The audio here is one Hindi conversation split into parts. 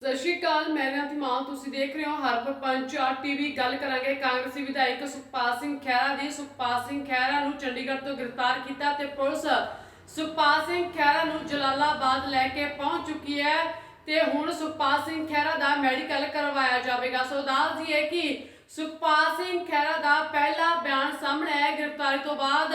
सत श्री अकाल, मैं नाथी मान, तुसीं देख रहे हो हरपुर पंचायत टीवी। गल करांगे कांग्रेसी विधायक सुखपाल सिंह खैरा दी। सुखपाल सिंह खैरा नूं चंडीगढ़ तो गिरफ्तार किया ते पुलिस सुखपाल सिंह खैरा नूं जलालाबाद लैके पहुंच चुकी है ते हुण सुखपाल सिंह खैरा दा मैडिकल करवाया जाएगा। सो दस दईए कि सुखपाल सिंह खैरा दा पहला बयान सामने है गिरफ्तारी तो बाद।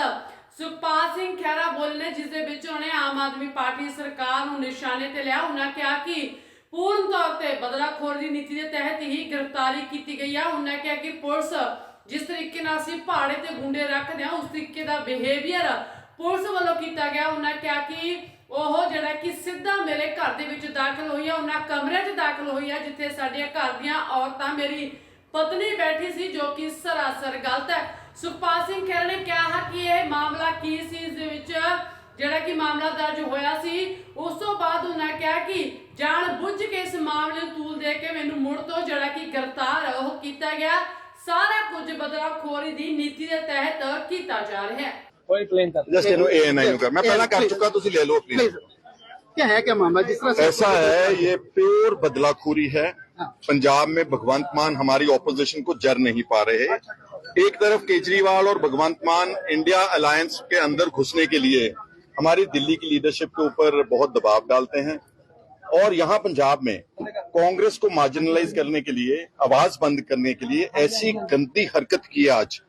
सुखपाल सिंह खैरा बोले ने जिस दे विच उन्हें आम आदमी पार्टी सरकार नूं निशाने ते लिया। उन्होंने कहा कि पूर्ण तौर पर बदलाखोर की नीति के तहत ही गिरफ्तारी की गई है। उन्होंने कहा कि पुलिस जिस तरीके असीं पहाड़े ते गुंडे रखते हैं उस तरीके का बिहेवियर पुलिस वालों किया गया। उन्होंने कहा कि वह जिहड़ा कि सीधा मेरे घर दे विच दाखिल हुई है, उन्होंने कमरे च दाखिल हुई है जिथे साडियां घर दियां औरतां मेरी पत्नी बैठी सी, जो कि सरासर गलत है। सुखपाल सिंह खैरा ने कहा कि यह मामला की सी, इस दे विच जिहड़ा कि मामला दर्ज होया सी। उस तो बाद उन्होंने कहा कि जानबूझ के इस मामले नूं तूल दे के मैनूं मुड़ तो जिहड़ा कि गिरफ्तार ओह कीता गया। सारा कुछ बदलाखोरी दी नीति के तहत कीता जा रहा है। कोई क्लेम कर जस्ट इन्हों एएनआई का मैं पहला कर चुका, तुसी ले लो प्लीज। क्या है, क्या मामला जिस तरह से ऐसा है, ये प्योर बदलाखोरी है। पंजाब में भगवंत मान हमारी ऑपोजिशन को जर नहीं पा रहे। एक तरफ केजरीवाल और भगवंत मान इंडिया अलायंस के अंदर घुसने के लिए हमारी दिल्ली की लीडरशिप के ऊपर बहुत दबाव डालते हैं, और यहाँ पंजाब में कांग्रेस को मार्जिनलाइज करने के लिए, आवाज बंद करने के लिए ऐसी गंदी हरकत की आज।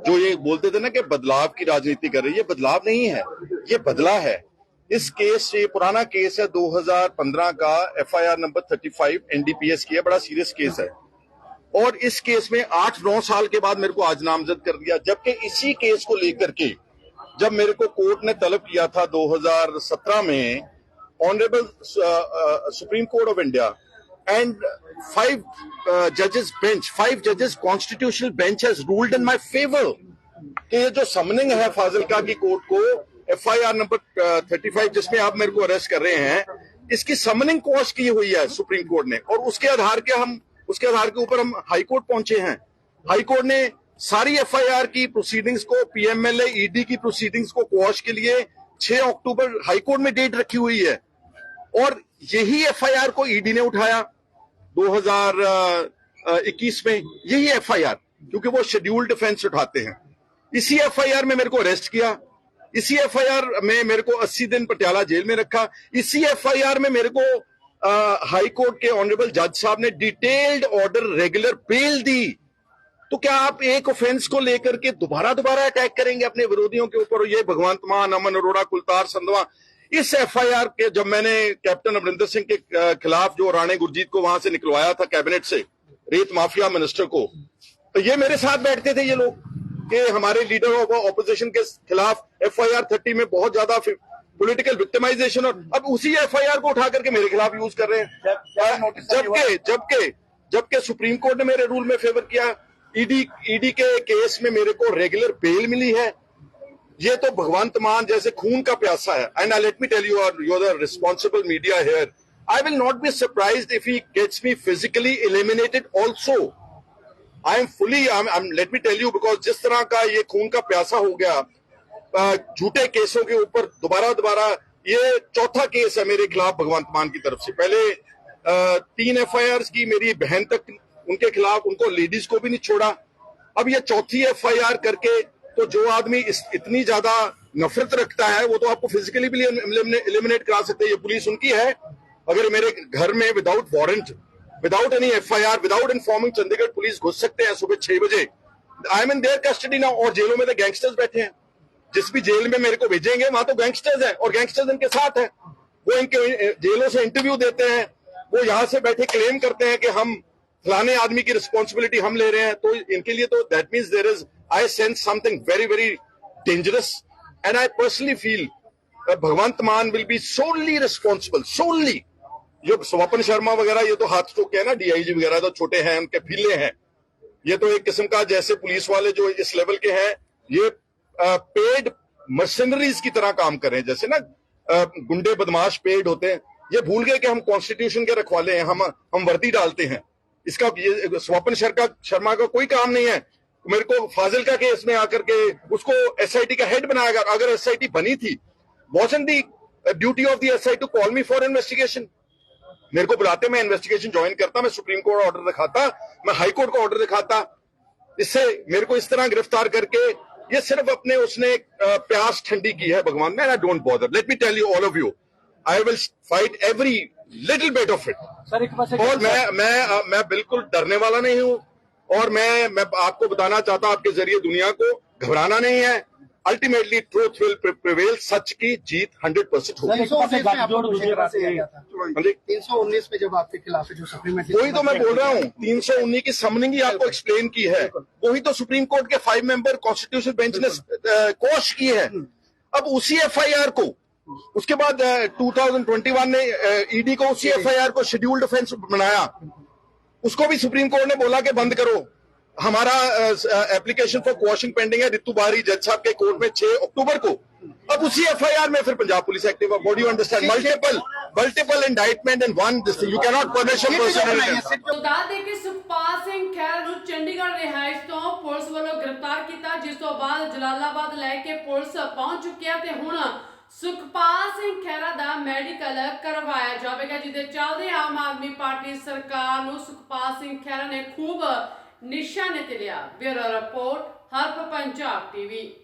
जो ये बोलते थे ना कि बदलाव की राजनीति कर रही है, बदलाव नहीं है, ये बदला है। इस केस से, पुराना केस है 2015 का, एफआईआर नंबर 35 एनडीपीएस की है, बड़ा सीरियस केस है। और इस केस में 8-9 साल के बाद मेरे को आज नामजद कर दिया, जबकि इसी केस को लेकर के जब मेरे को कोर्ट ने तलब किया था 2017 में, honourable supreme court of India and 5 judges constitutional bench has ruled in my favor कि ये जो समनिंग है फाजिलका की कोर्ट को, एफआईआर नंबर 35 जिसमें आप मेरे को अरेस्ट कर रहे हैं, इसकी समनिंग कॉज की हुई है सुप्रीम कोर्ट ने, और उसके आधार के ऊपर हम हाई कोर्ट पहुंचे हैं। हाई कोर्ट ने सारी एफआईआर की प्रोसीडिंग्स को, पीएमएलए ईडी की प्रोसीडिंग्स को क्वॉश के लिए 6 अक्टूबर हाई कोर्ट में डेट रखी हुई है, और यही एफआईआर को ईडी ने उठाया 2021 में, यही एफआईआर, क्योंकि वो शेड्यूल्ड ऑफेंस उठाते हैं। इसी एफआईआर में मेरे को अरेस्ट किया, इसी एफआईआर में मेरे को 80 दिन पटियाला जेल में रखा, इसी एफआईआर में मेरे को हाई कोर्ट के ऑनरेबल जज साहब ने डिटेल्ड ऑर्डर रेगुलर बेल दी। तो क्या आप एक ऑफेंस को लेकर के दोबारा अटैक करेंगे अपने विरोधियों के ऊपर? ये भगवंत मान, अमन अरोड़ा, कुलतार संधवा, इस एफआईआर के जब मैंने कैप्टन अमरिंदर सिंह के खिलाफ जो राणे गुरजीत को वहां से निकलवाया था कैबिनेट से, रेत माफिया मिनिस्टर को, तो ये मेरे साथ बैठते थे ये लोग कि हमारे लीडर ऑफ ऑपोजिशन के खिलाफ एफआईआर 30 में बहुत ज्यादा पॉलिटिकल विक्टिमाइजेशन, और अब उसी एफआईआर को उठा करके मेरे खिलाफ यूज कर रहे हैं। जबकि सुप्रीम कोर्ट ने मेरे रूल में फेवर किया। ईडी के केस में मेरे को रेगुलर बेल मिली है। ये तो भगवंत मान जैसे खून का प्यासा है। And let me tell you, you are the responsible media here, I will not be surprised if he gets me physically eliminated also. I am fully, let me tell you, because जिस तरह का ये खून का प्यासा हो गया झूठे केसों के ऊपर दोबारा, ये चौथा केस है मेरे खिलाफ भगवंत मान की तरफ से। पहले 3 एफआईआर की मेरी बहन तक उनके खिलाफ, उनको लेडीज को भी नहीं छोड़ा, अब ये चौथी एफआईआर करके, तो जो आदमी इतनी ज्यादा नफरत रखता है वो तो आपको फिजिकली भी एलिमिनेट करा सकते हैं। ये पुलिस उनकी है। अगर मेरे घर में without warrant, without any FIR, without informing Chandigarh police घुस सकते हैं सुबह 6 बजे। I am in their custody now. और जेलों में तो गैंगस्टर्स बैठे हैं। जिस भी जेल में मेरे को भेजेंगे वहां तो गैंगस्टर्स हैं, और गैंगस्टर्स इनके साथ हैं। वो इनके जेलों से इंटरव्यू देते हैं, वो यहाँ से बैठे क्लेम करते हैं कि हम फलाने आदमी की रिस्पॉन्सिबिलिटी हम ले रहे हैं। तो इनके लिए तो that means there is, I sense something very, very dangerous, and I personally feel that Bhagwant Maan will be solely responsible, solely. ये स्वपन शर्मा वगैरह ये तो हाथ टोके है ना, डीआईजी वगैरह तो छोटे हैं, उनके फीले हैं। ये तो एक किस्म का, जैसे पुलिस वाले जो इस लेवल के हैं, ये पेड मर्सनरीज की तरह काम कर रहे हैं। जैसे ना गुंडे बदमाश पेड होते हैं, ये भूल गए कि हम कॉन्स्टिट्यूशन के रखवाले हैं, हम वर्दी डालते हैं। इसका ये स्वपन शर्मा का कोई काम नहीं है। मेरे को फाजिलका केस में आकर के उसको एसआईटी का हेड बनाया गया। अगर एसआईटी बनी थी, wasn't the duty of the SI to call me for investigation? मेरे को बुलाते, मैं इन्वेस्टिगेशन ज्वाइन करता, मैं सुप्रीम कोर्ट ऑर्डर दिखाता, मैं हाई कोर्ट का ऑर्डर दिखाता। इससे मेरे को इस तरह गिरफ्तार करके ये सिर्फ अपने उसने प्यास ठंडी की है भगवान में। I don't bother, let me tell you all of you, I will fight every little bit of it. Sir एक बात और मैं बिल्कुल डरने वाला नहीं हूं, और मैं आपको बताना चाहता हूं आपके जरिए दुनिया को, घबराना नहीं है। अल्टीमेटली ट्रूथ विल प्रिवेल, सच की जीत 100% होगी। 319 में आपको दूसरी बात किया गया था। हाँ जी, 319 में जब आपके खिलाफ जो सप्लीमेंट्री, वही तो मैं बोल रहा हूँ, 319 की समनिंग ही आपको एक्सप्लेन की है, वही तो सुप्रीम कोर्ट के 5 मेंबर कॉन्स्टिट्यूशन बेंच ने कोश की है। अब उसी एफआईआर को उसके बाद 2021 ने ईडी को उसी एफआईआर को शेड्यूल्ड ऑफेंस बनाया, उसको भी सुप्रीम कोर्ट ने बोला कि बंद करो। हमारा एप्लीकेशन फॉर क्वॉशिंग पेंडिंग है रितु बारी जज साहब के कोर्ट में 6 अक्टूबर को। अब उसी एफआईआर में फिर Punjab police active, what do you understand, multiple indictment in one, this you can not punish a person. तो ਦੱਸ ਦੇ ਕਿ ਸੁਖਪਾਲ ਸਿੰਘ ਖਹਿਰਾ ਨੂੰ ਚੰਡੀਗੜ੍ਹ ਰਿਹਾਇਸ਼ ਤੋਂ ਪੁਲਿਸ ਵੱਲੋਂ ਗ੍ਰਿਫਤਾਰ ਕੀਤਾ, ਜਿਸ ਤੋਂ ਬਾਅਦ ਜਲਾਲਾਬਾਦ ਲੈ ਕੇ ਪੁਲਿਸ ਪਹੁੰਚ ਚੁੱਕੀ ਹੈ ਤੇ ਹੁਣ ਸੁਖਪਾਲ ਸਿੰਘ ਖਹਿਰਾ ਦਾ ਮੈਡੀਕਲ ਕਰਵਾਇਆ ਜਾਵੇਗਾ, ਜਿਹਦੇ ਚੱਲਦੇ ਆਮ ਆਦਮੀ ਪਾਰਟੀ ਸਰਕਾਰ ਨੂੰ ਸੁਖਪਾਲ ਸਿੰਘ ਖਹਿਰਾ ਨੇ ਖੂਬ ਨਿਸ਼ਾਨੇ ਤੇ ਲਿਆ। ਬਿਊਰੋ ਰਿਪੋਰਟ, ਹਰਪ ਪੰਜਾਬ ਟੀਵੀ।